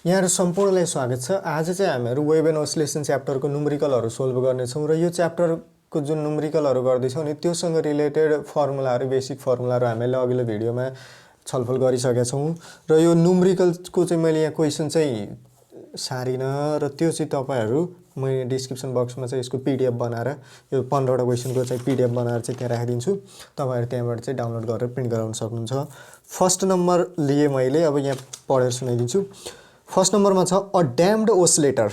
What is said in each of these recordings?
यहाँहरु सम्पूर्णलाई स्वागत छ। आज चाहिँ हामीहरु वेभ एन्ड ओसिलेसन च्याप्टरको न्युमेरिकलहरु सोल्भ गर्ने छौं र यो च्याप्टरको जुन न्युमेरिकलहरु गर्दै छौं नि त्योसँग रिलेटेड फर्मुलाहरु बेसिक फर्मुलाहरु हामीले अघिल्लो भिडियोमा छलफल गरिसकेका छौं र यो न्युमेरिकलको चाहिँ मैले यहाँ क्वेशन चाहिँ सारिन र त्यो चाहिँ तपाईहरु मैले डिस्क्रिप्सन बक्समा चाहिँ यसको पीडीएफ बनाएर यो 15 वटा क्वेशनको चाहिँ पीडीएफ बनाएर चाहिँ त्यहाँ राखिदिन्छु। तपाईहरु त्यहाँबाट चाहिँ डाउनलोड गरेर प्रिन्ट गराउन सक्नुहुन्छ। फर्स्ट नम्बर लिए मैले अब यहाँ पढेर सुनाइदिन्छु। फर्स्ट नम्बरमा छ अ ड्याम्ड ओसिलेटर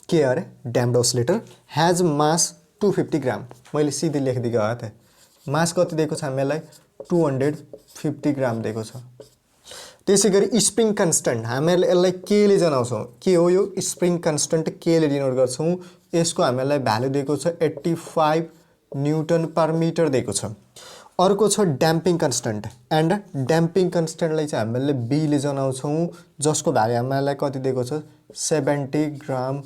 के अरे ड्याम्ड ओसिलेटर हैज मास 250 ग्राम। मैले सिधै लेखिदिएको हो त। मास कति दिएको छ हामीलाई 250 ग्राम दिएको छ। त्यसैगरी स्प्रिङ कन्स्टेन्ट हामीहरुले यसलाई के ले जनाउँछौं के हो यो स्प्रिङ कन्स्टेन्ट के ले डिनोट गर्छौं। यसको हामीलाई भ्यालु दिएको छ 85 न्यूटन पर मिटर दिएको छ। अर्को छ ड्याम्पिङ कन्स्टेन्ट एन्ड ड्याम्पिङ कन्स्टेन्टलाई चाहिँ हामीले बी ले जनाउँछौं जसको भ्यालु हामीलाई कति दिएको छ 70 ग्राम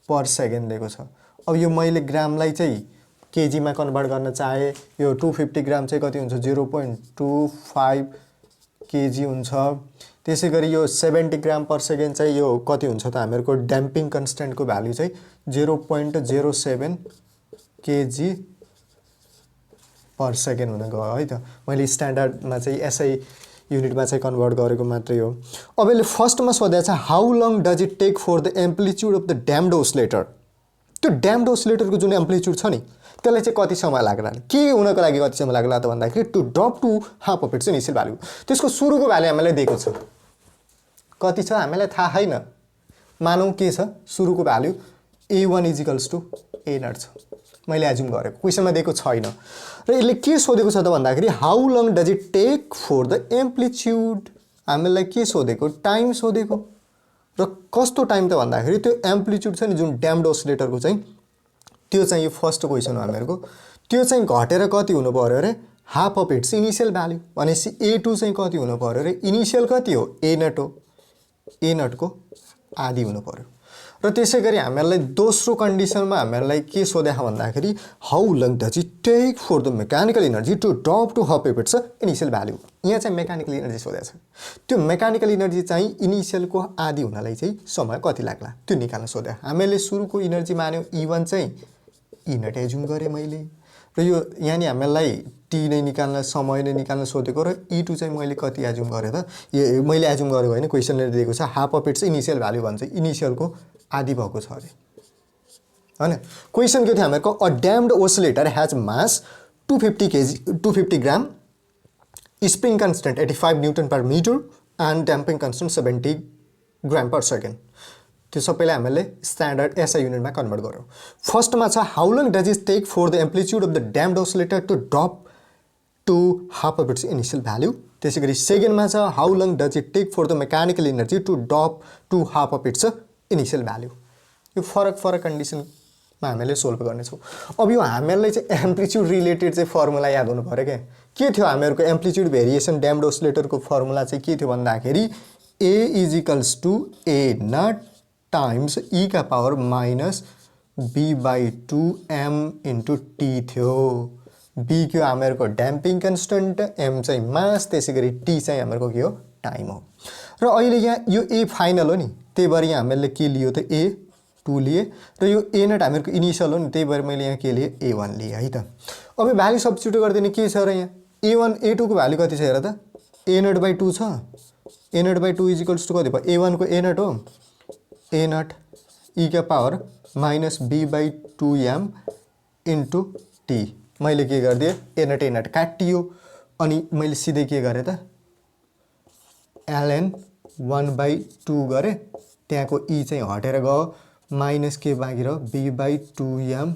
पर सेकेन्ड दिएको छ। अब यो मैले ग्रामलाई चाहिँ केजी मा कन्भर्ट गर्न चाहे यो 250 ग्राम चाहिँ कति हुन्छ 0.25 केजी हुन्छ। त्यसैगरी यो 70 ग्राम पर सेकेन्ड चाहिँ यो कति हुन्छ त हामीहरुको ड्याम्पिङ कन्स्टेन्टको भ्यालु चाहिँ 0.07 केजी पर सेकेन्ड हुन गयो है त। मैले स्ट्यान्डर्डमा चाहिँ एसआई युनिटमा चाहिँ कन्भर्ट गरेको मात्रै हो। अब यसले फर्स्टमा सोधेको छ how long does it take for the amplitude of the damped oscillator. त्यो ड्याम्ड ओसिलेटरको जुन एम्प्लिट्युड छ नि त्यसलाई चाहिँ कति समय लाग्ला के हुनको लागि कति समय लाग्ला त भन्दाखेरि to drop to half of its initial value. त्यसको सुरुको भ्यालु हामीलाई दिएको छ कति छ हामीलाई थाहा छैन। मानौं के छ सुरुको भ्यालु a1 a0 छ। मैले एज्युम गरेको क्वेशनमा दिएको छैन र यसले के सोधेको छ त भन्दाखेरि how long does it take for the amplitude. हामीलाई के सोधेको टाइम सोधेको र कस्तो टाइम त भन्दाखेरि त्यो एम्प्लिट्युड छ नि जुन ड्याम्ड ओसिलेटरको चाहिँ त्यो चाहिँ यो फर्स्ट क्वेशन हो हामीहरुको त्यो चाहिँ घटेर कति हुनु पर्यो अरे half of its initial value. भनेपछि a2 चाहिँ कति हुनु पर्यो अरे इनिशियल कति हो a0 हो a0 को आधी हुनु पर्यो। र त्यसैगरी हामीलाई दोस्रो कन्डिसनमा हामीलाई के सोधेको भन्दाखेरि how long does it take for the mechanical energy to drop to half of its initial value. यहाँ चाहिँ मेकानिकल एनर्जी सोधेको छ। त्यो मेकानिकल एनर्जी चाहिँ इनिशियलको आधी हुनलाई चाहिँ समय कति लाग्ला त्यो निकाल्न सोधे। हामीले सुरुको एनर्जी मान्यो E1 चाहिँ E0 एज्युम गरे मैले र यो यहाँ नि हामीलाई टी नै निकाल्न समय नै निकाल्न सोधेको र E2 चाहिँ मैले कति एज्युम गरे त यो मैले एज्युम गरेको हैन क्वेशनले दिएको छ half of its initial value भन्छ इनिशियलको आधी भएको छ अरे हैन। क्वेशन के थियो हामीहरुको a damped oscillator has mass 250 gram spring constant 85 newton per metre and damping constant 70 gram per second. त्यो सबैलाई हामीले स्ट्यान्डर्ड एसआई युनिटमा कन्भर्ट गर्यौं। फर्स्टमा छ how long does it take for the amplitude of the damped oscillator to drop to half of its initial value. त्यसैगरी सेकेन्डमा छ how long does it take for the mechanical energy to drop to half of its initial value. यो फरक कन्डिसनमा हामीले solve गर्ने छौं। अब यो हामीलाई चाहिँ एम्प्लिट्युड रिलेटेड चाहिँ फर्मुला याद हुनु पर्यो के थियो हामीहरुको एम्प्लिट्युड भेरिएसन ड्याम्ड ओसिलेटरको फर्मुला चाहिँ के थियो भन्दाखेरि a = a0 टाइम्स e का power minus b/2 m * t थियो। b के हामीहरुको ड्याम्पिङ कन्स्टेन्ट m चाहिँ मास त्यसैगरी t चाहिँ हामीहरुको के हो टाइम हो। र अहिले यहाँ यो a फाइनल हो नि त्यही भएर यहाँ हामीले के लियो त a2 लिए र यो a0 हामीहरुको इनिशियल हो नि त्यही भएर मैले यहाँ के लिए a1 लिए है त। अब भ्यालु सब्स्टिट्युट गर्दिने के छ र यहाँ a1 a2 को भ्यालु कति छ हेर त a0/2 छ। a0/2 = कति भयो a1 को a0 हो a0 e का पावर माइनस b/2m * t। मैले के गर्दिए a0 काटियो अनि मैले सिधै के गरे त ln 1/2 गरे त्यहाँको e चाहिँ हटेर गयो माइनस के बाँकी रह्यो b/2m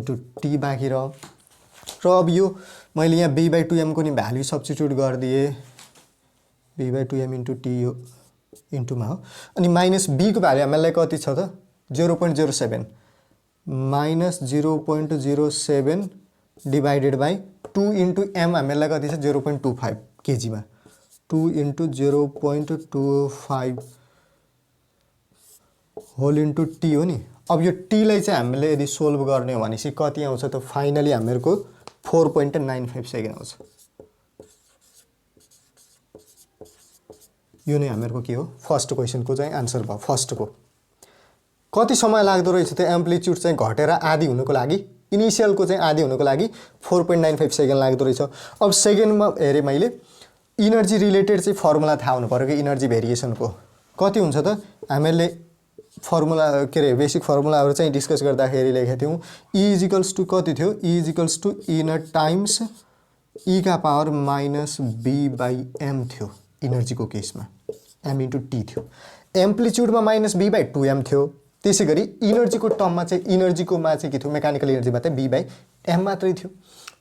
* t बाँकी रह्यो। र अब यो मैले यहाँ b/2m को नि भ्यालु सब्स्टिट्युट गर्दिए b/2m * t यो इन्टुमा हो अनि माइनस b को भ्यालु हामीलाई कति छ त 0.07 माइनस 0.07 डिवाइडेड बाइ 2 * m हामीलाई कति छ 0.25 केजी मा 2 * 0.25 होल इन्टु t हो नि। अब यो t लाई चाहिँ हामीले यदि सोल्भ गर्ने हो भनेपछि कति आउँछ त फाइनली हामीहरुको 4.95 सेकेन्ड आउँछ। यो नै हामीहरूको के हो फर्स्ट क्वेसनको चाहिँ आन्सर भयो फर्स्टको। कति समय लाग्दो रहेछ त्यो एम्प्लिट्युड चाहिँ घटेर आधी हुनको लागि इनिसियलको चाहिँ आधी हुनको लागि 4.95 सेकेन्ड लाग्दो रहेछ। अब सेकेन्डमा हेरेँ मैले इनर्जी रिलेटेड चाहिँ फर्मुला थाहा हुनु पर्यो कि इनर्जी भेरिएसनको कति हुन्छ त हामीले फर्मुला के अरे बेसिक फर्मुलाहरू चाहिँ डिस्कस गर्दाखेरि लेखेको थियौँ ई इजिकल्स टु कति थियो e equals to e naught times e का power minus b by m थियो इनर्जीको केसमा एम इन्टु टी थियो। एम्प्लिट्युडमा माइनस बी बाई 2m थियो। त्यसै गरी इनर्जीको टर्ममा चाहिँ इनर्जीकोमा चाहिँ के थियो मेकानिकल इनर्जीमा चाहिँ बी बाई एम मात्रै थियो।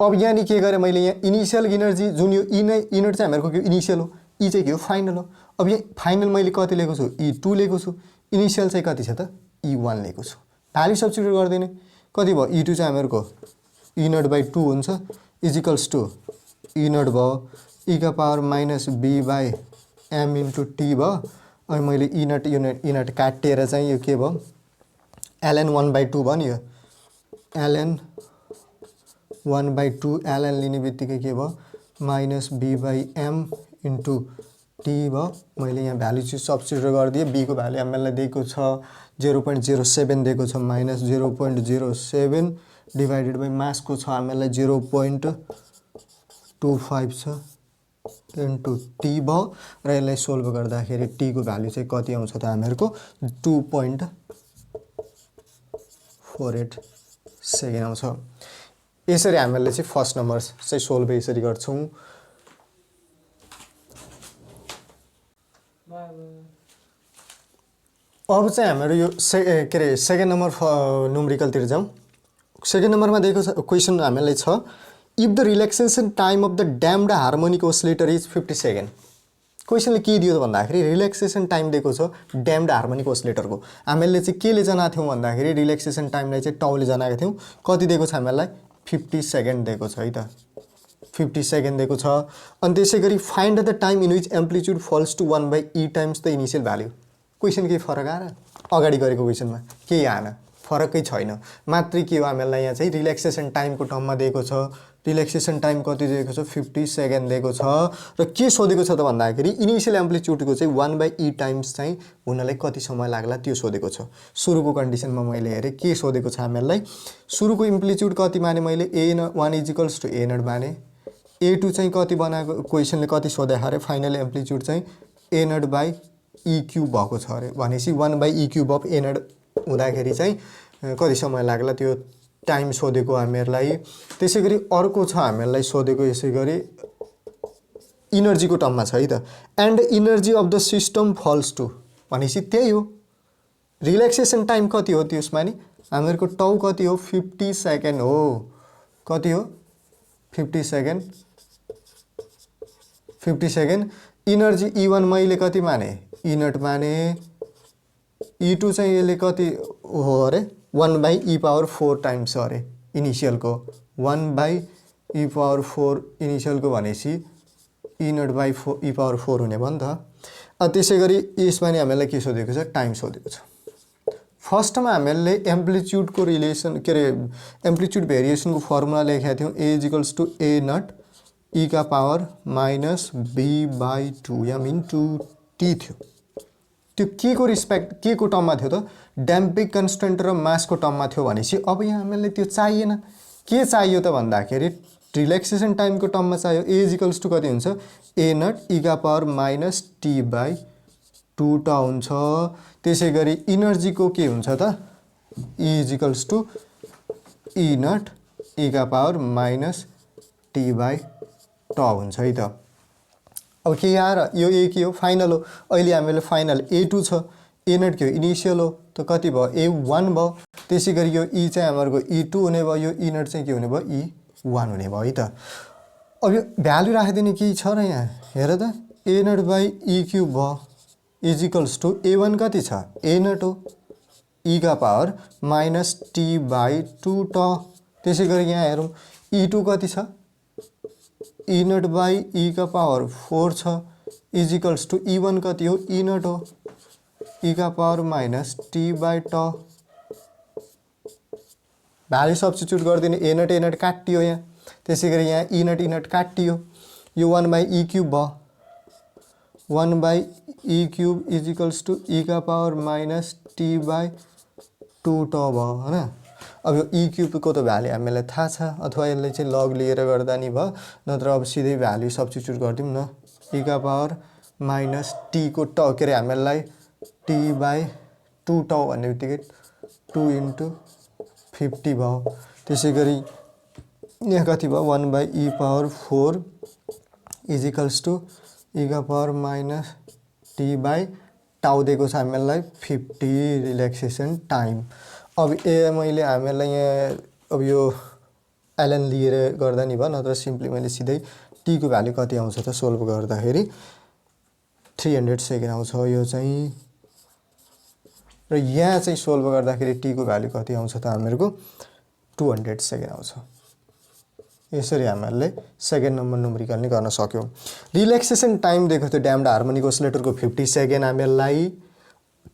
अब यहाँनिर के गरेँ मैले यहाँ इनिसियल इनर्जी जुन यो इनर्जी चाहिँ हामीहरूको के इनिसियल हो ई चाहिँ के हो फाइनल हो। अब यहाँ फाइनल मैले कति लिएको छु E2 लिएको छु इनिसियल चाहिँ कति छ त E1 लिएको छु। भ्याल्यु सब्स्टिट्युट गरिदिने कति भयो E2 चाहिँ हामीहरूको E नट बाई 2 हुन्छ इजिकल्स टु E नट भयो ई का power minus b by m into t भयो। अनि मैले ई नट काटिएर चाहिँ यो के भयो ln 1/2 भयो नि यो ln 1/2 ln लिने बित्तिकै के भयो minus b by m into t भयो। मैले यहाँ भ्याल्यु चाहिँ सब्स्टिट्युट गरिदिएँ बीको भ्याल्यु हामीलाई दिएको छ 0.07 दिएको छ माइनस 0.07 डिभाइडेड बाई मासको छ हामीलाई 0.25 छ इन्टु टी भयो र यसलाई सोल्भ गर्दाखेरि टीको भ्याल्यु चाहिँ कति आउँछ त हामीहरूको 2.48 सेकेन्ड आउँछ। यसरी हामीले चाहिँ फर्स्ट नम्बर चाहिँ सोल्भ यसरी गर्छौँ। अब चाहिँ हाम्रो यो के अरे सेकेन्ड नम्बर न्युमेरिकलतिर जाउँ। सेकेन्ड नम्बरमा दिएको छ क्वेसन हामीलाई छ if the relaxation time of the damped harmonic oscillator is 50 second. क्वेसनले के दियो त भन्दाखेरि रिल्याक्सेसन टाइम दिएको छ ड्याम्ड हार्मोनिक ओसिलेटरको। हामीले चाहिँ केले जनाएको थियौँ भन्दाखेरि रिल्याक्सेसन टाइमलाई चाहिँ टाउले जनाएको थियौँ। कति दिएको छ हामीलाई 50 सेकेन्ड दिएको छ है त 50 सेकेन्ड दिएको छ। अनि त्यसै गरी find the time in which amplitude falls to 1/e times the initial value. Question केही फरक आएर अगाडि गरेको क्वेसनमा केही आएन फरकै छैन मात्रै के हो हामीलाई यहाँ चाहिँ रिल्याक्सेसन टाइमको टर्ममा दिएको छ। रिल्याक्सेसन टाइम कति दिएको छ 50 सेकेन्ड दिएको छ र के सोधेको छ त भन्दाखेरि इनिसियल एम्प्लिट्युडको चाहिँ 1/e टाइम्स चाहिँ हुनलाई कति समय लाग्ला त्यो सोधेको छ। सुरुको कन्डिसनमा मैले हेरेँ के सोधेको छ हामीलाई सुरुको एम्प्लिट्युड कति माने मैले A1 equals to A not माने A2 चाहिँ कति बनाएको क्वेसनले कति सोधाखेरि फाइनल एम्प्लिट्युड चाहिँ A naught by E cube भएको छ अरे भनेपछि 1/e cube of A not हुँदाखेरि चाहिँ कति समय लाग्ला त्यो टाइम सोधेको हामीहरूलाई। त्यसै गरी अर्को छ हामीहरूलाई सोधेको यसै गरी इनर्जीको टर्ममा छ है त and energy of the system falls to भनेपछि त्यही हो रिल्याक्सेसन टाइम कति हो त्यसमा नि हामीहरूको टाउ कति हो 50 सेकेन्ड हो। कति हो 50 सेकेन्ड 50 सेकेन्ड। इनर्जी E1 मैले कति माने E नट माने E2 चाहिँ यसले कति हो अरे 1/e पावर 4 टाइम्स अरे इनिसियलको 1/e पावर 4 इनिसियलको भनेपछि E naught by 4 e power 4 हुने भयो नि त। त्यसै गरी यसमा नि हामीलाई के सोधेको छ टाइम सोधेको छ। फर्स्टमा हामीले एम्प्लिट्युडको रिलेसन के अरे एम्प्लिट्युड भेरिएसनको फर्मुला लेखेका थियौँ A equals to A naught e का power minus b by 2m into t थियो। त्यो के को रिस्पेक्ट के को टर्ममा थियो त ड्याम्पिङ कन्स्टेन्ट र मासको टर्ममा थियो भनेपछि अब यहाँ हामीलाई त्यो चाहिएन। के चाहियो त भन्दाखेरि रिल्याक्सेसन टाइमको टर्ममा चाहियो A इजिकल्स टु कति हुन्छ A नट e का पावर माइनस टी बाई 2 हुन्छ। त्यसै गरी इनर्जीको के हुन्छ त E equals to E naught e का पावर माइनस टी बाई हुन्छ है त। अब के आएर यो ए के हो फाइनल हो। अहिले हामीले फाइनल A2 छ A नट के हो इनिसियल हो त कति भयो A1 भयो। त्यसै गरी यो E चाहिँ हाम्रो E2 हुने भयो यो E नट चाहिँ के हुने भयो E1 हुने भयो है त। अब यो भ्यालु राखिदिने केही छ र यहाँ हेर त A naught by E cube भयो इजिकल्स टु A1 कति छ A नट हो E का power minus t by 2 t. त्यसै गरी यहाँ हेरौँ E2 कति छ E नट बाई E का पावर 4 छ इजिकल्स टु E1 कति हो E नट हो E का पावर माइनस टी बाई ट। भ्याल्यु सब्स्टिट्युट गरिदिने A नट काटियो यहाँ। त्यसै गरी यहाँ E नट काटियो यो 1/e क्युब भयो 1/e e cube is equals to e का पावर माइनस टी बाई 2 टाउ भयो होइन। अब यो ई क्यूबको त भ्याल्यु हामीलाई थाहा छ, अथवा यसले चाहिँ लग लिएर गर्दा नि भयो, नत्र अब सिधै भ्याल्यु सब्स्टिट्युट गरिदिउँ न। ई का पावर माइनस टी को टाउ के अरे हामीलाई टी बाई 2 टाउ भन्ने बित्तिकै 2 × 50 भयो। त्यसै गरी यहाँ कति भयो 1 by e power 4 is equals to e का पावर माइनस टी बाई टाउ दिएको छ हामीलाई 50 रिल्याक्सेसन टाइम। अब मैले हामीलाई यहाँ अब यो एलएन लिएर गर्दा नि भयो, नत्र सिम्पली मैले सिधै टी को भ्याल्यु कति आउँछ त सोल्भ गर्दाखेरि 300 सेकेन्ड आउँछ यो चाहिँ, र यहाँ चाहिँ सोल्भ गर्दाखेरि टी को भ्याल्यु कति आउँछ त हामीहरूको 200 सेकेन्ड आउँछ। यसरी हामीले सेकेन्ड नम्बर न्युमेरिकल नि गर्न सक्यौं। रिल्याक्सेसन टाइम दिएको थियो ड्याम्ड हार्मोनिक ओसिलेटरको 50 सेकेन्ड। हामीलाई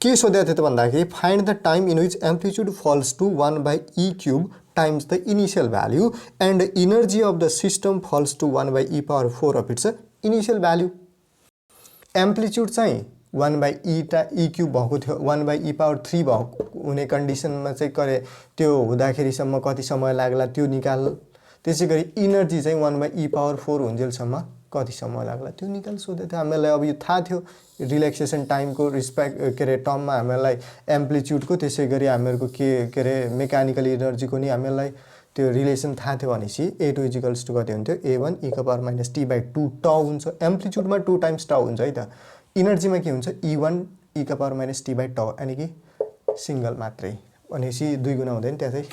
के सोधेको थियो त भन्दाखेरि find the time in which amplitude falls to 1 by e cube times the initial value and energy of the system falls to 1 by e power 4 of its initial value. Amplitude चाहिँ 1 by e cube भएको थियो, 1 by e power 3 भएको हुने कन्डिसनमा चाहिँ करे त्यो हुँदाखेरिसम्म कति समय लाग्ला त्यो निकाल। त्यसै गरी इनर्जी चाहिँ 1 बाई ई पावर 4 हुन्जेलसम्म कति समय लाग्ला त्यो निकाल सोधेको थियो हामीलाई। अब यो थाहा थियो रिल्याक्सेसन टाइमको रिस्पेक्ट के अरे टर्ममा हामीलाई एम्प्लिट्युडको, त्यसै गरी हामीहरूको के अरे मेकानिकल इनर्जीको नि हामीलाई त्यो रिलेसन थाहा थियो भनेपछि A2 इजिकल्स टू कति हुन्थ्यो A1 ई का पावर माइनस टी बाई 2 टाउ हुन्छ। एम्प्लिट्युडमा 2 टाइम्स टाउ हुन्छ है त। इनर्जीमा के हुन्छ E1 ई का पावर माइनस टी बाई टाउ, यानि कि सिंगल मात्रै भनेपछि 2 गुणा हुँदैन, त्यहाँ चाहिँ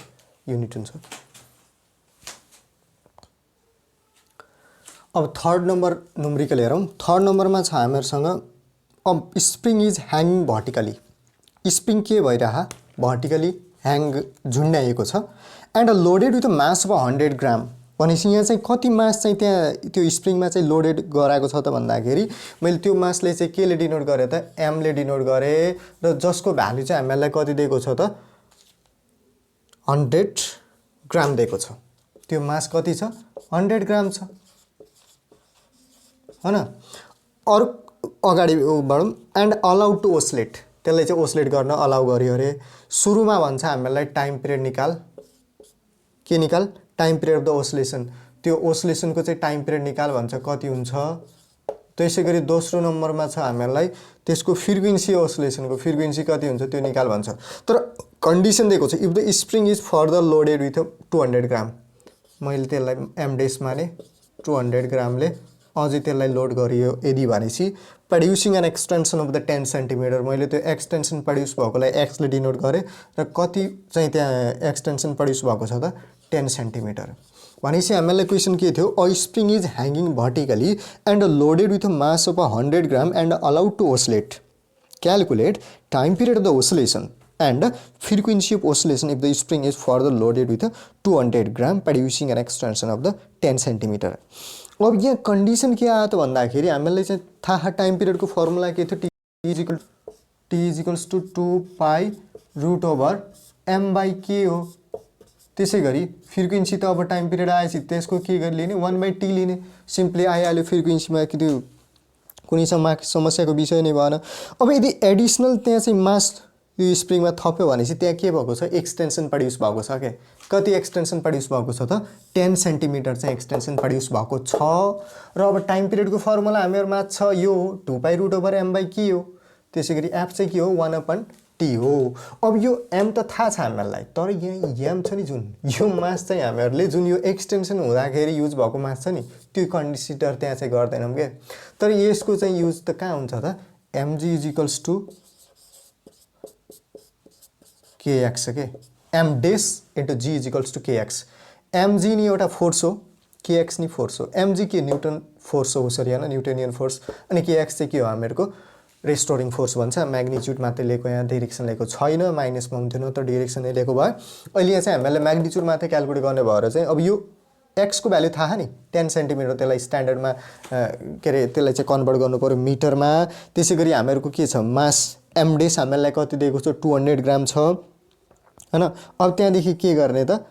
युनिट हुन्छ। अब थर्ड नम्बर न्युमेरिकल हेरौँ। थर्ड नम्बरमा छ हामीहरूसँग अब spring is hanging vertically. Spring के भइरह भर्टिकली ह्याङ झुन्ड्याइएको छ and loaded with mass of 100 ग्राम भनेपछि यहाँ चाहिँ कति मास चाहिँ त्यहाँ त्यो स्प्रिङमा चाहिँ लोडेड गराएको छ त भन्दाखेरि मैले त्यो मासले चाहिँ केले डिनोट गरेँ त एमले डिनोट गरेँ, र जसको भ्याल्यु चाहिँ हामीलाई कति दिएको छ त 100 ग्राम दिएको छ। त्यो मास कति छ 100 ग्राम छ हैन। अरु अगाडि बढौँ। एन्ड अलाउड टु ओस्लेट, त्यसलाई चाहिँ ओस्लेट गर्न अलाउ गर्यो अरे। सुरुमा भन्छ हामीलाई टाइम पिरियड निकाल, के निकाल टाइम पिरियड अफ द ओस्लेसन, त्यो ओस्लेसनको चाहिँ टाइम पिरियड निकाल भन्छ कति हुन्छ। त्यसै गरी दोस्रो नम्बरमा छ हामीलाई त्यसको फ्रिक्वेन्सी ओस्लेसनको फ्रिक्वेन्सी कति हुन्छ त्यो निकाल भन्छ। तर कन्डिसन दिएको छ if the spring is further loaded with 200 ग्राम, मैले त्यसलाई एम डेस माने 200 ग्रामले अझै त्यसलाई लोड गरियो यदि भनेपछि producing an extension of the 10 centimetre, मैले त्यो एक्सटेन्सन प्रोड्युस भएकोलाई एक्सले डिनोट गरेँ र कति चाहिँ त्यहाँ एक्सटेन्सन प्रोड्युस भएको छ त 10 सेन्टिमिटर। भनेपछि हामीलाई क्वेसन के थियो a spring is hanging vertically and loaded with mass of 100 gram and allowed to oscillate, calculate time period of the oscillation and frequency of oscillation if the spring is further loaded with 200 gram producing an extension of the 10 centimetre. अब यहाँ condition के आयो त भन्दाखेरि हामीलाई चाहिँ थाहा time पिरियडको formula के थियो t equals to 2 pi root over m by k हो। त्यसै गरी फ्रिक्वेन्सी त अब टाइम पिरियड आएपछि त्यसको के गरी लिने 1 बाई टी लिने, सिम्पली आइहाल्यो फ्रिक्वेन्सीमा कि त्यो कुनै समस्याको विषय नै भएन। अब यदि एडिसनल त्यहाँ चाहिँ मास यो स्प्रिङमा थप्यो भनेपछि त्यहाँ के भएको छ एक्सटेन्सन प्रोड्युस भएको छ के, कति एक्सटेन्सन प्रोड्युस भएको छ त 10 सेन्टिमिटर चाहिँ एक्सटेन्सन प्रोड्युस भएको छ। र अब टाइम पिरियडको फर्मुला हामीहरूमा छ यो 2 pi root over m by k हो, त्यसै गरी एफ चाहिँ के हो 1/t हो। अब यो एम त थाहा छ हामीहरूलाई, तर यहाँ एम छ नि जुन यो मास चाहिँ हामीहरूले जुन यो एक्सटेन्सन हुँदाखेरि युज भएको मास छ नि त्यो कन्सिडर त्यहाँ चाहिँ गर्दैनौँ के। तर यसको चाहिँ युज त कहाँ हुन्छ त एमजी इजिकल्स टू केएक्स के, एम डेस into g equals to kx. Mg नि एउटा फोर्स हो, केएक्स नि फोर्स हो। एमजी के न्युटन फोर्स हो सरी होइन न्युटनियन फोर्स, अनि केएक्स चाहिँ के हो हामीहरूको रेस्टोरिङ फोर्स भन्छ। म्याग्निच्युड मात्रै लिएको, यहाँ डिरेक्सन लिएको छैन, माइनसमा हुन्थ्यो न त डिरेक्सन नै लिएको भयो। अहिले यहाँ चाहिँ हामीलाई म्याग्निच्युड मात्रै क्यालकुलेट गर्ने भएर चाहिँ अब यो एक्सको भ्याल्यु थाहा नि 10 सेन्टिमिटर, त्यसलाई स्ट्यान्डर्डमा के अरे त्यसलाई चाहिँ कन्भर्ट गर्नु पऱ्यो मिटरमा। त्यसै गरी हामीहरूको के छ मास एम डेस हामीलाई कति दिएको छ 200 ग्राम छ हैन। अब त्यहाँदेखि के गर्ने त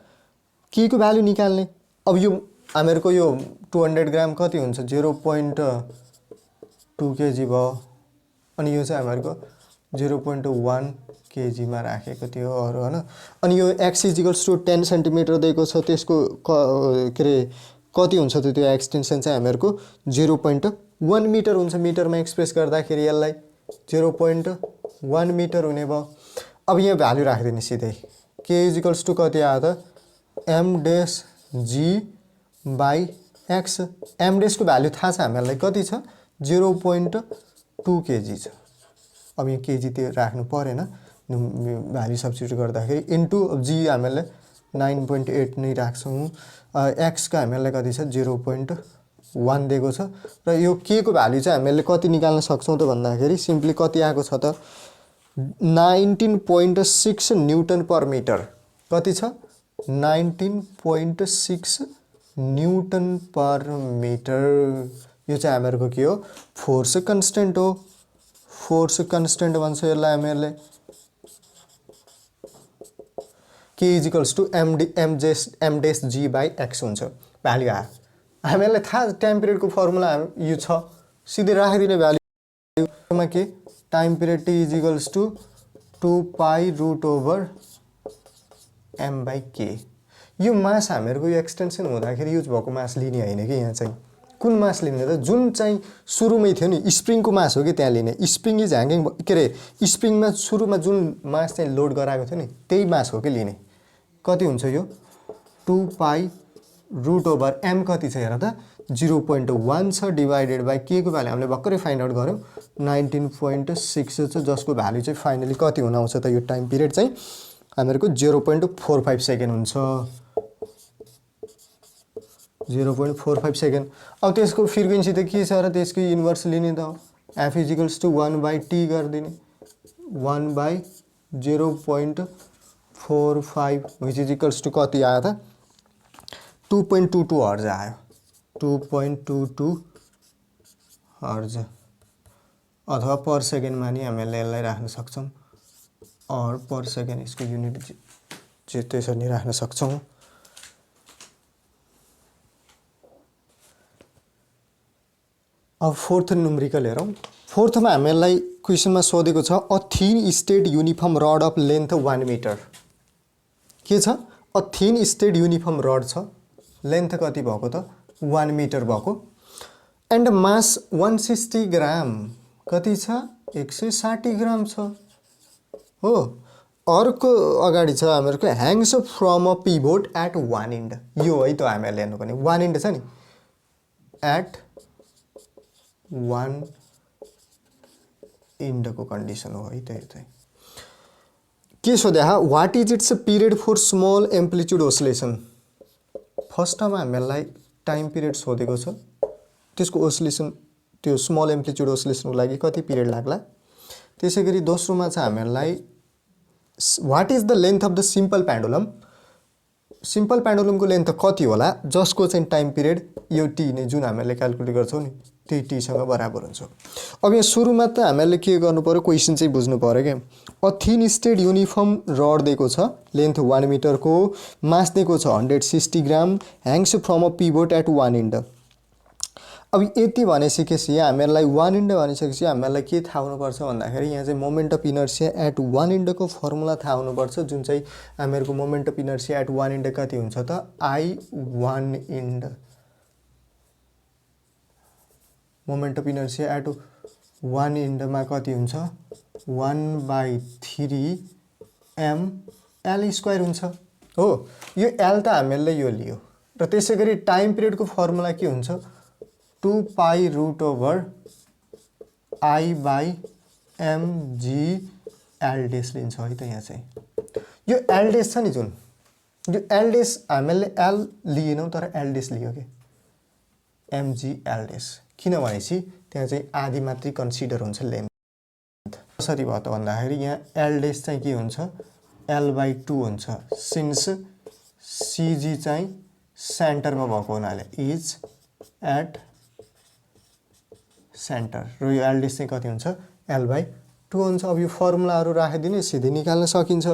के को भ्याल्यु निकाल्ने। अब यो हामीहरूको यो 200 ग्राम कति हुन्छ 0.2 केजी भयो अनि यो चाहिँ हामीहरूको 0.1 केजीमा राखेको थियो अरू हैन। अनि यो x = 10 सेन्टिमिटर दिएको छ, त्यसको के अरे कति हुन्छ त त्यो एक्सटेन्सन चाहिँ हामीहरूको 0.1 मिटर हुन्छ। मिटरमा एक्सप्रेस गर्दाखेरि यसलाई 0.1 मिटर हुने भयो। अब यहाँ भ्यालु राखिदिने सिधै k = कति आयो त m dash g/x। m dash को भ्यालु थाहा छ हामीलाई कति छ 0.2 केजी छ। अब यहाँ केजी त्यो राख्नु परेन, भ्यालु सब्स्टिट्युट गर्दाखेरि इन्टु जी हामीलाई 9.8 नै राख्छौँ। x का हामीलाई कति छ 0.1 दिएको छ र यो k को भ्यालु चाहिँ हामीले कति निकाल्न सक्छौँ त भन्दाखेरि सिम्पली कति आएको छ त 19.6 न्युटन पर मिटर। कति छ 19.6 न्युटन पर मिटर। यो चाहिँ हामीहरूको के हो फोर्स कन्स्टेन्ट हो। फोर्स कन्स्टेन्ट भन्छ यसलाई हामीहरूले। k = m डैश g/x हुन्छ। भ्यालु आयो हामीलाई थाहा टाइम पिरियडको फर्मुला यो छ, सिधै राखिदिने भ्यालुमा के time period t = 2 pi root over m/k। यो मास हामीहरूको यो एक्सटेन्सन हुँदाखेरि युज भएको मास लिने होइन कि यहाँ चाहिँ कुन मास लिने त जुन चाहिँ सुरुमै थियो नि स्प्रिङको मास हो कि त्यहाँ लिने। स्प्रिङ इज ह्याङ्गिङ के अरे स्प्रिङमा सुरुमा जुन मास चाहिँ लोड गराएको थियो नि त्यही मास हो कि लिने। कति हुन्छ यो 2 पाई रुट ओभर m कति छ हेर त 0.1 छ डिभाइडेड बाई k को भ्यालु हामीले भर्खरै फाइन्ड आउट गऱ्यौँ 19.6 छ, जसको भ्यालु चाहिँ फाइनली कति हुन आउँछ त यो टाइम पिरियड चाहिँ हामीहरूको 0.45 सेकेन्ड हुन्छ। 0.45 सेकेन्ड। अब त्यसको फ्रिक्वेन्सी त के छ र त्यसको इन्भर्स लिने त f = 1/t गरिदिने 1/0.45 विच इज कति आयो त 2.22 हर्ज आयो। 2.22 हर्ज अथवा पर सेकेन्डमा नि हामीले यसलाई राख्न सक्छौँ और पर सेकेन्ड यसको युनिट चाहिँ त्यसरी नै राख्न सक्छौँ। अब फोर्थ न्युमेरिकल हेरौँ। फोर्थमा हामीलाई क्वेसनमा सोधेको छ a thin state uniform rod of length 1 metre. के छ a thin state uniform rod छ, लेन्थ कति भएको त 1 मिटर भएको एन्ड मास 160 ग्राम कति छ 160 ग्राम छ हो। अर्को अगाडि छ हामीहरूको hangs from a pivot at 1 end. यो है त हामीहरूले हेर्नुपर्ने 1 इन्ड छ नि एट 1 इन्डको कन्डिसन हो है त। यो चाहिँ के सोध्या what is its period for small amplitude oscillation. फर्स्टमा हामीलाई टाइम पिरियड सोधेको छ, त्यसको ओसिलेसन त्यो स्मल एम्प्लिट्युड ओसिलेसनको लागि कति पिरियड लाग्ला। त्यसै गरी दोस्रोमा चाहिँ हामीलाई what is the length of the simple pendulum. Simple पेन्डुलमको लेन्थ कति होला जसको चाहिँ टाइम पिरियड यो टी नै जुन हामीले क्याल्कुलेट गर्छौँ नि त्यही टीसँग बराबर हुन्छ। अब यहाँ सुरुमा त हामीले के गर्नु पर्यो क्वेसन चाहिँ बुझ्नु पर्यो क्या। A thin state uniform rod दिएको छ, लेन्थ 1 मिटरको, मास दिएको छ 160 gram, hangs from a pivot at 1 end. अब यति भनिसकेपछि हामीहरूलाई 1 इन्ड भनिसकेपछि हामीहरूलाई के थाहा हुनुपर्छ भन्दाखेरि यहाँ चाहिँ मोमेन्ट अफ इनर्सिया एट 1 इन्डको फर्मुला थाहा हुनुपर्छ, जुन चाहिँ हामीहरूको moment of inertia at 1 end कति हुन्छ त I1 end. Moment of inertia at 1 इन्डमा कति हुन्छ 1/3 mL² हुन्छ हो। यो L त हामीले यो लियो र त्यसै गरी टाइम पिरियडको फर्मुला के हुन्छ 2 pi root over I/mg L डेस लिन्छ है त। यहाँ चाहिँ यो L डेस छ नि जुन यो L डेस हामीले L लिएनौँ तर L डेस लियो कि mg L डेस, किनभनेपछि त्यहाँ चाहिँ आधी मात्रै कन्सिडर हुन्छ लेन्थ। कसरी भयो त भन्दाखेरि यहाँ L डेस चाहिँ के हुन्छ L/2 हुन्छ सिन्स CG चाहिँ सेन्टरमा भएको हुनाले इज एट सेन्टर र यो L डेस चाहिँ कति हुन्छ L/2 हुन्छ। अब यो फर्मुलाहरू राखिदिने सिधै निकाल्न सकिन्छ।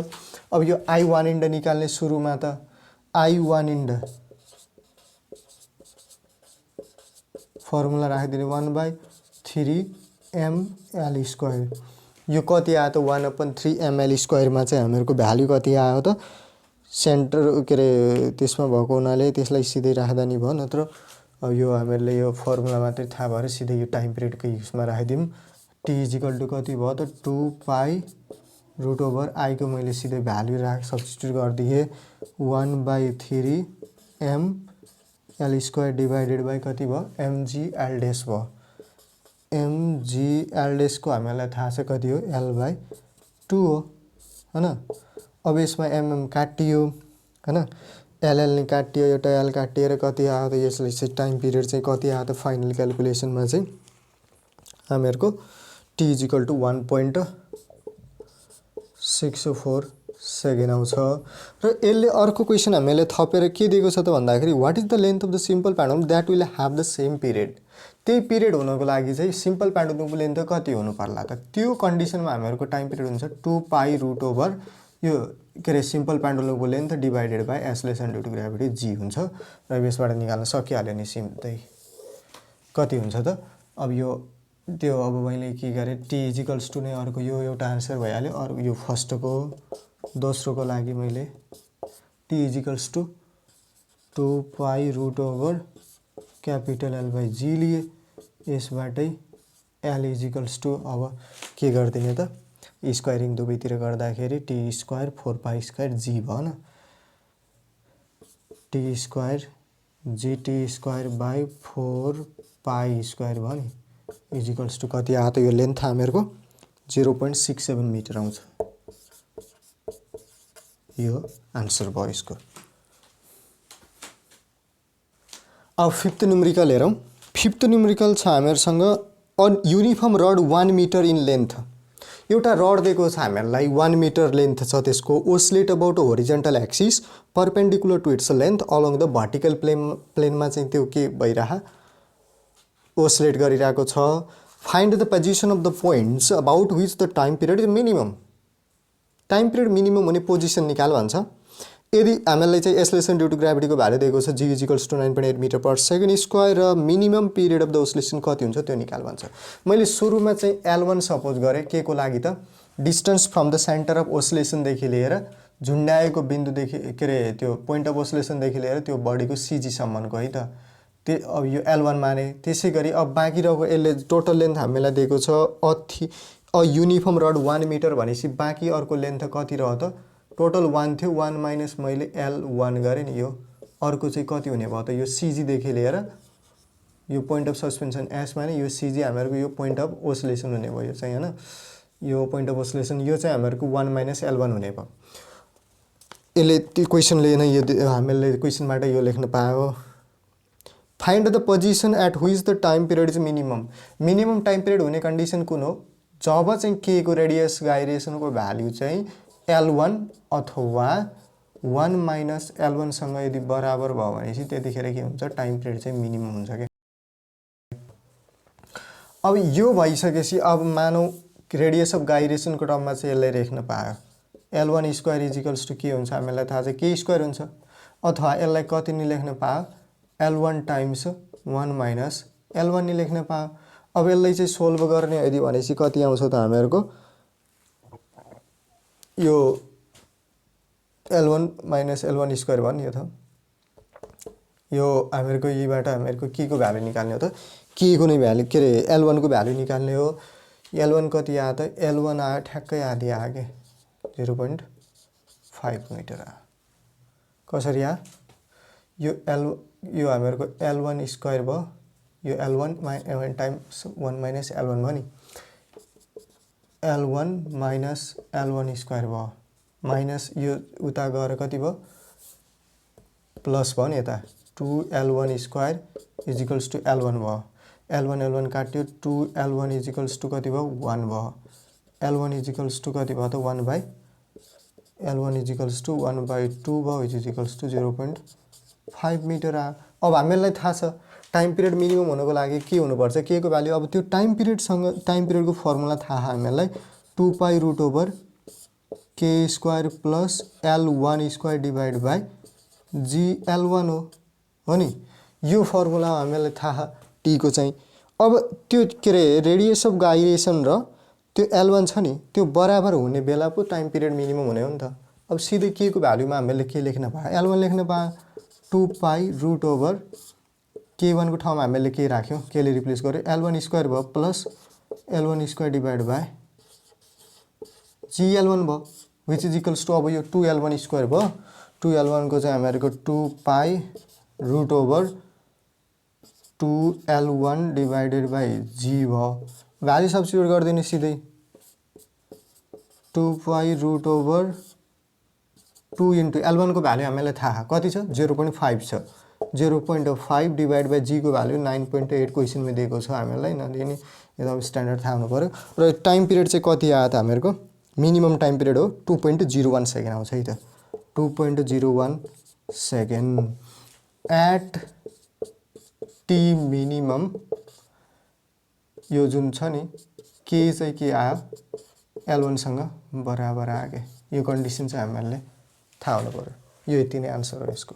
अब यो I1 इन्ड निकाल्ने सुरुमा त I1 इन्ड फर्मुला राखिदिने 1/3 ml स्क्वायर। यो कति आयो त 1/3 ml स्क्वायरमा चाहिँ हामीहरूको भ्याल्यु कति आयो त सेन्टर के अरे त्यसमा भएको हुनाले त्यसलाई सिधै राख्दा नि भयो, नत्र अब यो हामीहरूले यो फर्मुला मात्रै थाहा भएर सिधै यो टाइम पिरियडको युजमा राखिदिउँ। टी इजिकल टु कति भयो त 2π√/i को मैले सिधै भ्याल्यु सब्स्टिट्युट गरिदिएँ 1/3 ml स्क्वायर डिभाइडेड बाई कति भयो mg/l भयो। mg/l को हामीलाई थाहा छ कति हो l/2 हो हैन। अब यसमा mm काटियो हैन, एलएल नि काटियो, एउटा एल काटिएर कति आयो त यसले चाहिँ टाइम पिरियड चाहिँ कति आयो त फाइनल क्याल्कुलेसनमा चाहिँ हामीहरूको टी इजिकल टु 1.604 सेकेन्ड आउँछ। र यसले अर्को क्वेसन हामीले थपेर के दिएको छ त भन्दाखेरि what is the length of the simple pendulum that will have the same period. त्यही पिरियड हुनको लागि चाहिँ सिम्पल पेन्डुलमको लेन्थ कति हुनु पर्ला त, त्यो कन्डिसनमा हामीहरूको टाइम पिरियड हुन्छ 2π√/ यो के अरे सिम्पल पेन्डुलमको length divided by acceleration due to gravity g हुन्छ। र यसबाट निकाल्न सकिहाल्यो नि सिम्पलै कति हुन्छ त। अब यो त्यो अब मैले के गरेँ टी इजिकल्स टु नै अर्को यो एउटा आन्सर भइहाल्यो। अरू यो फर्स्टको दोस्रोको लागि मैले T equals to 2π√/ capital L/g लिए। यसबाटै एल इजिकल्स टु अब के गरिदिने त स्क्वायरिङ दुवैतिर गर्दाखेरि टी स्क्वायर 4π² जी भयो न, T square g T square by 4π² भयो नि इजिकल्स टु कति आयो त यो लेन्थ हामीहरूको 0.67 मिटर आउँछ। यो आन्सर भयो यसको। अब फिफ्थ न्युमेरिकल हेरौँ। फिफ्थ न्युमेरिकल छ हामीहरूसँग a uniform rod 1 metre in length. एउटा रड दिएको छ हामीहरूलाई 1 मिटर लेन्थ छ, त्यसको oscillate about horizontal axis perpendicular to its length along the vertical प्लेनमा चाहिँ त्यो के भइरह ओस्लेट गरिरहेको छ। Find the position of the points about which the time period is minimum. Time period minimum हुने पोजिसन निकाल भन्छ। यदि हामीलाई चाहिँ एक्सेलरेसन ड्यू टु ग्राभिटीको भ्यालु दिएको छ g equals to 9.8 metre per second square र minimum period of the oscillation कति हुन्छ त्यो निकाल भन्छ। मैले सुरुमा चाहिँ L1 सपोज गरेँ के को लागि त distance from the centre of ओस्लेसनदेखि लिएर झुन्ड्याएको बिन्दुदेखि के अरे त्यो पोइन्ट अफ ओस्लेसनदेखि लिएर त्यो बडीको सिजीसम्मको है त त्यो अब यो L1 माने। त्यसै गरी अब बाँकी रहेको यसले टोटल लेन्थ हामीलाई दिएको छ अ युनिफर्म रड 1 मिटर भनेपछि बाँकी अर्को लेन्थ कति रह्यो त टोटल 1 थियो, 1 माइनस मैले L1 गरेँ नि, यो अर्को चाहिँ कति हुने भयो त यो सिजीदेखि लिएर यो पोइन्ट अफ सस्पेन्सन एस माने यो सिजी हामीहरूको यो पोइन्ट अफ ओसिलेसन हुने भयो चाहिँ हैन। यो पोइन्ट अफ ओसिलेसन यो चाहिँ हामीहरूको 1 माइनस L1 हुने भयो। यसले त्यो क्वेसनले नै यो हामीले क्वेसनबाट यो लेख्न पायो। Find the position at which the time period is minimum. Minimum time period हुने कन्डिसन कुन हो, जब चाहिँ के को रेडियस गाइरेसनको भ्याल्यु चाहिँ L1 अथवा 1 माइनस L1 सँग यदि बराबर भयो भनेपछि त्यतिखेर के हुन्छ टाइम पिरियड चाहिँ मिनिमम हुन्छ के। अब यो भइसकेपछि अब मानौ रेडियस अफ गाइरेसनको टर्ममा चाहिँ यसलाई लेख्न पायो L1 स्क्वायर इजिकल्स टु के हुन्छ हामीलाई थाहा छ के स्क्वायर हुन्छ, अथवा यसलाई कति नि लेख्न पायो L1 टाइम्स 1 माइनस L1 नि लेख्न पायो। अब यसलाई चाहिँ सोल्भ गर्ने यदि भनेपछि कति आउँछ त हामीहरूको यो L1 माइनस L1 स्क्वायर भयो नि यो त यो हामीहरूको यहीबाट हामीहरूको के को भ्यालु निकाल्ने हो त के को नै भ्यालु के अरे L1 को भ्यालु निकाल्ने हो। L1 कति आयो त L1 आयो ठ्याक्कै आधी आयो के 0.5 मिटर आयो। कसरी आयो यो हामीहरूको L1 स्क्वायर भयो, यो L1 टाइम्स 1 माइनस L1 भयो नि, L1 माइनस L1 स्क्वायर भयो माइनस यो उता गएर कति भयो प्लस भयो नि यता 2L1 square equals to L1 भयो। L1 काट्यो 2L1 इजिकल्स टु कति भयो 1 भयो। L1 इजिकल्स टु कति भयो त 1 बाई L1 इजिकल्स टु 1/2 भयो इजिकल्स टु 0.5 मिटर आयो। अब हामीलाई थाहा छ टाइम पिरियड मिनिमम हुनको लागि के हुनुपर्छ के को भ्यालु। अब त्यो टाइम पिरियडको फर्मुला थाहा हामीलाई 2π√/ k square plus L1 square divide by g L1 हो नि। यो फर्मुला हामीलाई थाहा टी को चाहिँ। अब त्यो के अरे रेडियस अफ गाइरेसन र त्यो L1 छ नि त्यो बराबर हुने बेला पो टाइम पिरियड मिनिमम हुने हो नि त। अब सिधै के को भ्यालुमा हामीले के लेख्न पाए L1 लेख्न पाए 2 पाई रुट ओभर K1 को ठाउँमा हामीले के राख्यौं केले रिप्लेस गर्यो L1 स्क्वायर भयो plus L1 square divide by GL1 भयो व्हिच इज इक्वल्स टु अब यो 2L1 स्क्वायर भयो 2L1 को चाहिँ हामीहरुको 2 pi root over 2L1 divided by G भयो भ्यालु सब्स्टिट्युट गर्दिने सिधै 2 pi root over 2 into L1 को भ्यालु हामीलाई थाहा कति छ 0.5 छ 0.5 डिवाइड बाई G को भ्यालु 9.8 क्वेशनमा दिएको छ हामीलाई नदिने यो अब स्ट्यान्डर्ड थाहा हुनु पर्यो र टाइम पिरियड चाहिँ कति आयो त हामीहरुको मिनिमम टाइम पिरियड हो 2.01 सेकेन्ड आउँछ है त 2.01 सेकेन्ड एट टी मिनिमम यो जुन छ नि के चाहिँ के आयो L1 सँग बराबर आयो यो कन्डिसन चाहिँ हामीले थाहा हुनु पर्यो यो यति नै आन्सर हो यसको।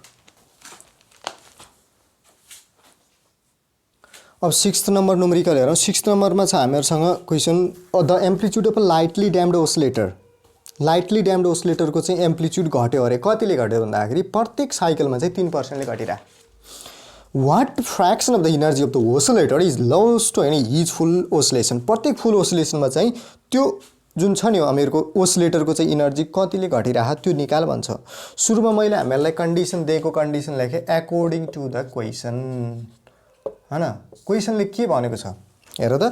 अब 6th नम्बर न्युमेरिकल हेरौं 6th नम्बरमा छ हामीहरुसँग question the amplitude of a lightly damped oscillator को चाहिँ एम्प्लिट्युड घट्यो अरे कतिले घट्यो भन्दाखेरि प्रत्येक साइकलमा चाहिँ 3% ले घटिरा What fraction of the energy of the oscillator is lost to any each full oscillation प्रत्येक फुल ओसिलेसनमा चाहिँ त्यो जुन छ नि हामीहरुको ओसिलेटरको चाहिँ एनर्जी कतिले घटिराछ त्यो निकाल भन्छ। सुरुमा मैले हामीलाई कन्डिसन दिएको कन्डिसन लेखे अकॉर्डिङ टु द क्वेशन हैन क्वेशनले के भनेको छ हेर त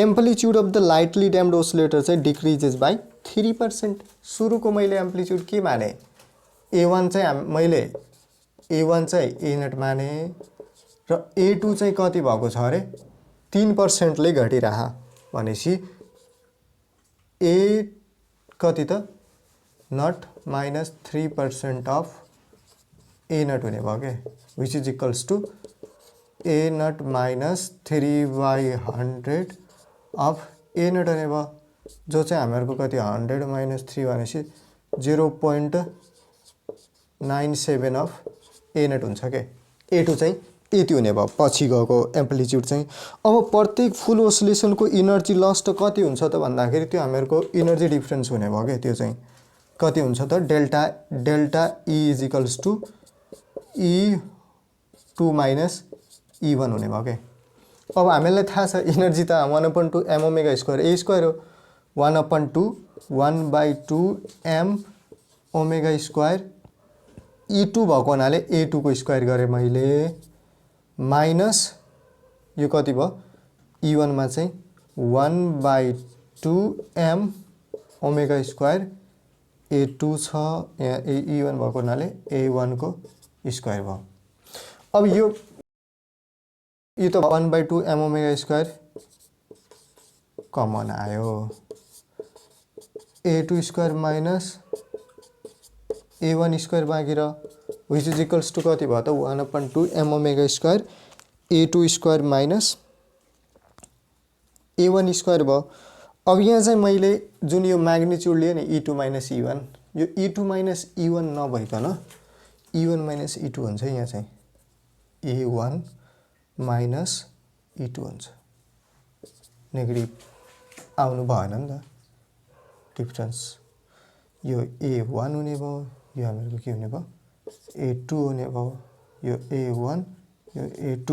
amplitude of the lightly damped oscillator चाहिँ डिक्रिजेस बाइ 3% सुरुको मैले एम्प्लिट्युड के माने A1 चाहिँ मैले A1 चाहिँ A नट माने र A2 चाहिँ कति भएको छ अरे 3% ले घटिराछ भनेसी A कति त naught minus 3% of A naught हुने भयो के which is equals to A naught minus 3/100 of A naught हुने भयो जो चाहिँ हामीहरुको कति 100 माइनस 3 भनेसी 0.97 अफ A नट हुन्छ के A2 चाहिँ यति हुने भयो पछि गएको एम्प्लिट्युड चाहिँ। अब प्रत्येक फुल ओसिलेसनको एनर्जी लस त कति हुन्छ त भन्दाखेरि त्यो हामीहरुको एनर्जी डिफरेन्स हुने भयो के त्यो चाहिँ कति हुन्छ त delta E is equals to E2 minus E1 हुने भयो के। अब हामीलाई थाहा छ एनर्जी त 1/2 m omega square A square हो 1/2 1/2 m ओमेगा स्क्वायर E2 भएको हुनाले A2 को स्क्वायर गरे मैले माइनस यो कति भयो E1 मा चाहिँ 1/2 m ओमेगा स्क्वायर A2 छ यहाँ E1 भएको हुनाले A1 को स्क्वायर भयो। अब यो त 1/2 m ओमेगा स्क्वायर कमन आयो A2 square minus A1 square बाँकी र व्हिच इज इक्वल्स टु कति भयो त 1/2 m omega square A2 square minus A1 square भयो। अब यहाँ चाहिँ मैले जुन यो म्याग्निट्युड लिए नि E2 माइनस E1 यो E2 माइनस E1 नभइकन E1 माइनस E2 हुन्छ यहाँ चाहिँ A1 माइनस E2 हुन्छ नेगेटिभ आउनु भएन नि त डिफरेन्स यो A1 हुने भयो यो हामीहरुको के हुने भयो A2 हुने भयो यो A1 यो A2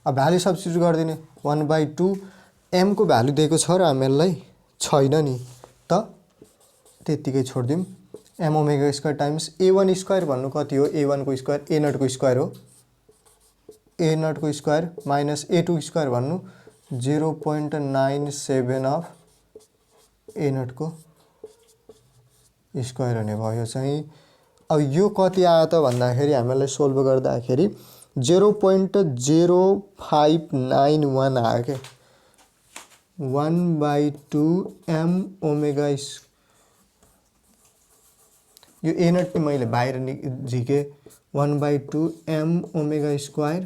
अब भ्यालु सब्स्टिट्युट गर्दिने 1/2 m को भ्यालु दिएको छ र हामीलाई छैन नि त त्यतिकै छोड्दिम m omega square times A1 square भन्नु कति हो A1 को स्क्वायर A नट को स्क्वायर हो A नट को स्क्वायर माइनस A2 स्क्वायर भन्नु 0.97 अफ A नट को स्क्वायर हुने भयो चाहिँ। अब यो कति आयो त भन्दाखेरि हामीलाई सोल्भ गर्दाखेरि 0.0591 आयो के 1/2 m ओमेगा यो A नट मैले बाहिर झिके 1/2 m omega square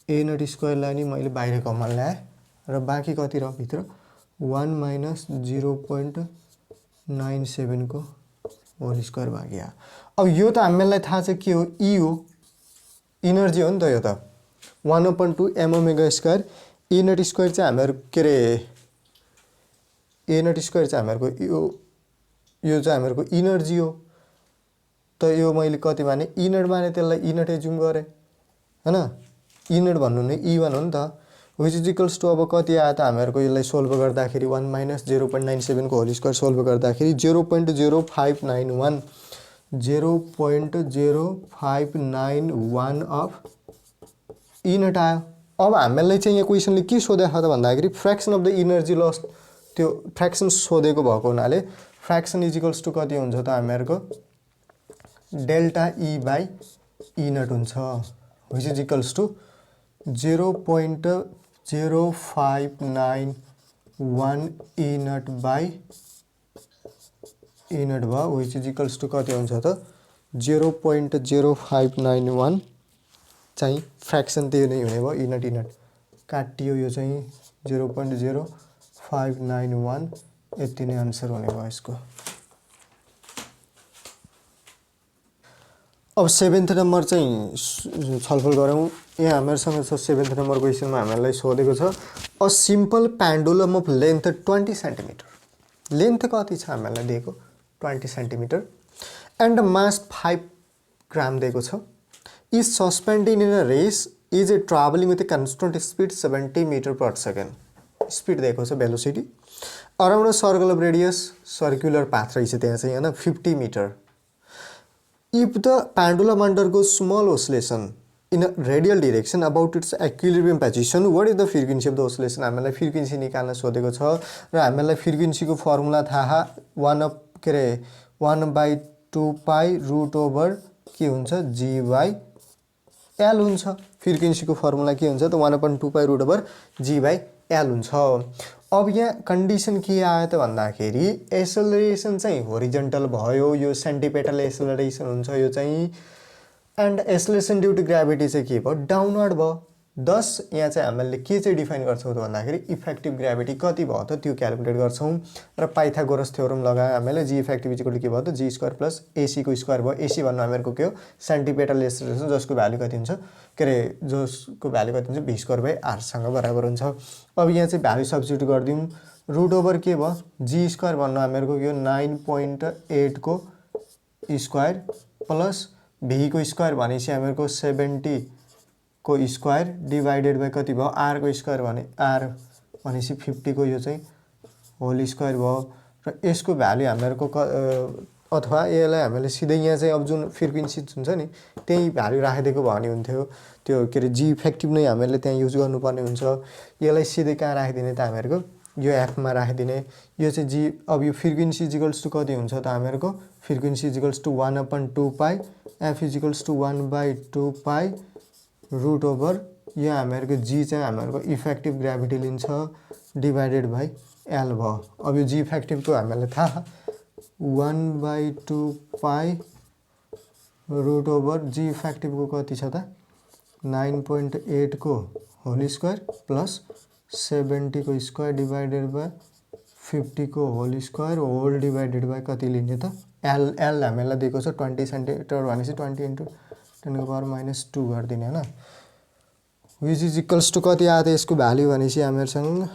A nought स्क्वायरलाई नि मैले बाहिर कमन ल्याए र बाँकी कति रह्यो भित्र 1 माइनस 0.97 को होल स्क्वायर बाँकी आयो। अब यो त हामीलाई थाहा छ के हो E हो एनर्जी हो नि त यो त 1/2 m omega square a naught square चाहिँ हामीहरू के अरे ए नट स्क्वायर चाहिँ हामीहरूको यो चाहिँ हामीहरूको इनर्जी हो। त यो मैले कति माने ई नट माने, त्यसलाई ई नट एज्युम गरेँ हैन। ई नट भन्नु नै E1 हो नि त। विच इज इक्वल्स टू अब कति आयो त हामीहरूको यसलाई सोल्भ गर्दाखेरि 1 माइनस 0.97 को होल स्क्वायर सोल्भ गर्दाखेरि 0.0591 0.0591 अफ ई नट आयो। अब हामीलाई चाहिँ यहाँ क्वेसनले के सोधेको छ त भन्दाखेरि fraction of the energy loss, त्यो फ्र्याक्सन सोधेको भएको हुनाले फ्र्याक्सन इज इक्वल्स टू कति हुन्छ त हामीहरूको delta E by E nought हुन्छ। Which is equals to 0.0591 E nought by E nought भयो। विच इज इक्वल्स टू कति हुन्छ त 0.0591 चाहिँ फ्र्याक्सन त्यही नै हुने भयो। ई नट काटियो, यो चाहिँ 0.0591 यति नै आन्सर हुने भयो यसको। अब 7th नम्बर चाहिँ छलफल गरौँ। यहाँ हामीहरूसँग छ 7th नम्बर क्वेसनमा हामीलाई सोधेको छ a simple pendulum of length 20 centimetre. Length कति छ हामीलाई दिएको 20 सेन्टिमिटर एन्ड मास 5 ग्राम दिएको छ। Is suspended in a race is a travelling with a constant speed 70 metre per second. Speed दिएको छ velocity around a circle of radius, circular path रहेछ त्यहाँ चाहिँ हैन 50 metre. If the pendulum undergoes small oscillation in a radial direction about its equilibrium position, what is the frequency of the oscillation? हामीलाई frequency निकाल्न सोधेको छ र हामीलाई फ्रिक्वेन्सीको फर्मुला थाहा 1/2 पाई रुट ओभर के हुन्छ जी बाई एल हुन्छ। फ्रिक्वेन्सीको फर्मुला के हुन्छ त 1/2 pi root over G by L हुन्छ। अब यहाँ कन्डिसन के आयो त भन्दाखेरि एसेलरेसन चाहिँ होरिजेन्टल भयो, यो सेन्टिपेटल एसेलरेसन हुन्छ यो चाहिँ, एन्ड एसेलरेसन ड्यू टु ग्राभिटी चाहिँ के भयो डाउनवर्ड भयो। दस यहाँ चाहिँ हामीले के चाहिँ डिफाइन गर्छौँ त भन्दाखेरि इफेक्टिभ ग्राभिटी कति भयो त त्यो क्यालकुलेट गर्छौँ र पाइथागोरस थ्योरम लगायो हामीले। जी इफेक्टिभ इक्वल टु के भयो त जी स्क्वायर प्लस एसी को स्क्वायर भयो। एसी भन्नु हामीहरूको के हो सेन्टिपेटल एसेलरेसन जसको भ्यालु कति हुन्छ के अरे जसको भ्यालु कति हुन्छ भी स्क्वायर बाई आरसँग बराबर हुन्छ। अब यहाँ चाहिँ भ्यालु सब्स्टिट्युट गरिदिउँ रुट ओभर के भयो जी स्क्वायर भन्नु हामीहरूको यो 9.8 को स्क्वायर प्लस भी को स्क्वायर भनेपछि हामीहरूको 70 को स्क्वायर डिवाइडेड बाई कति भयो आर को स्क्वायर भने आर भनेपछि 50 को यो चाहिँ होल स्क्वायर भयो। र यसको भ्यालु हामीहरूको अथवा यसलाई हामीले सिधै यहाँ चाहिँ अब जुन फ्रिक्वेन्सी हुन्छ नि त्यही भ्यालु राखिदिएको भयो भने हुन्थ्यो। त्यो के अरे जी इफेक्टिभ नै हामीले त्यहाँ युज गर्नुपर्ने हुन्छ। यसलाई सिधै कहाँ राखिदिने त हामीहरूको यो एफमा राखिदिने। यो चाहिँ जी अब यो फ्रिक्वेन्सी इजिकल्स टु कति हुन्छ त हामीहरूको frequency equals to 1/2 pi f equals to 1/2 pi root over यो हामीहरूको जी चाहिँ हामीहरूको इफेक्टिभ ग्राभिटी लिन्छ डिभाइडेड बाई एल भयो। अब यो जी इफेक्टिभको हामीलाई थाहा 1/2 पाई रुट ओभर जी इफेक्टिभको कति छ त 9.8 को होल स्क्वायर प्लस 70 को स्क्वायर डिवाइडेड बाई 50 को होल स्क्वायर डिवाइडेड बाई कति लिने त एल हामीलाई दिएको छ 20 सेन्टिमिटर भनेपछि 20 × 10⁻⁻2 गरिदिने हैन। विच इज इक्वल्स टु कति आयो त यसको भ्यालु भनेपछि हामीहरूसँग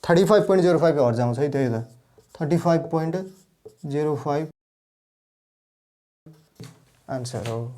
35.05 हर्ज आउँछ है। त्यही त 35.05 आन्सर हो।